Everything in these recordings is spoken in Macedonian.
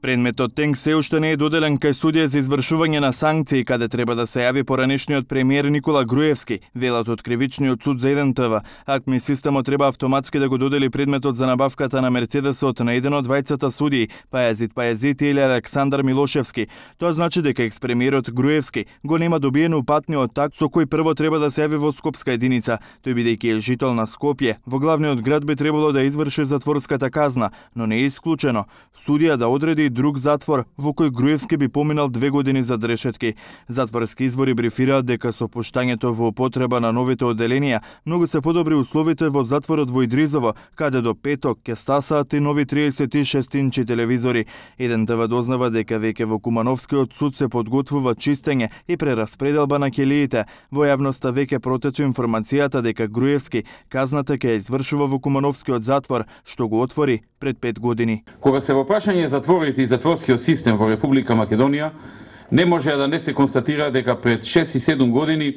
Предметот тенк се уште не е доделен кај судија за извршување на санкции, каде треба да се јави поранешниот премиер Никола Груевски, велат од кривичниот суд за 1 ТВ. АКМИ системот треба автоматски да го додели предметот за набавката на Мерцедесот на еден од двајцата судии, Пајазит Пајазити или Александар Милошевски. Тоа значи дека експремиерот Груевски го нема добиено упатниот акт со кој прво треба да се јави во Скопска единица. Тој бидејќи е жител на Скопје, во главниот град би требало да изврши затворската казна, но не е исклучено судија да одреди друг затвор во кој Груевски би поминал 2 години за решетки. Затворски извори брифираат дека со пуштањето во употреба на новите одделенија многу се подобри условите во затворот во Идризово, каде до петок ќе стасаат и нови 36-инчи телевизори. 1 ТВ дознава дека веќе во Кумановскиот суд се подготвува чистење и прераспределба на келиите. Во јавноста веќе протече информацијата дека Груевски казната ќе извршува во Кумановскиот затвор, што го отвори пред 5 години. Кога се во прашање затворите и затворскиот систем во Република Македонија, не може да не се констатира дека пред 6 и 7 години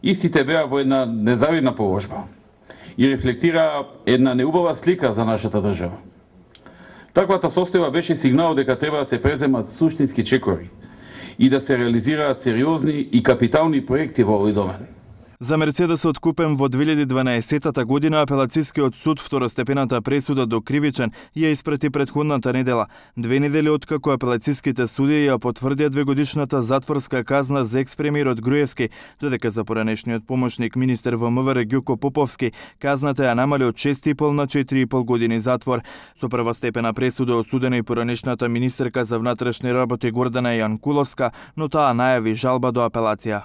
истите беа во една незавидна положба и рефлектира една неубава слика за нашата држава. Таквата состојба беше сигнал дека треба да се преземат суштински чекори и да се реализираат сериозни и капитални проекти во овој домен. За Мерцедесот купен во 2012 година апелацискиот суд второстепената пресуда до кривичен ја испрати претходната недела. 2 недели откако апелациските судии ја потврдија 2-годишната затворска казна за експремиерот Груевски, додека за поранешниот помошник министер во МВР Ѓуко Поповски казната ја намали од 6,5 на 4,5 години затвор. Со првостепена пресуда осудена и поранешната министерка за внатрешни работи Гордана Јанкуловска, но таа најави жалба до апелација.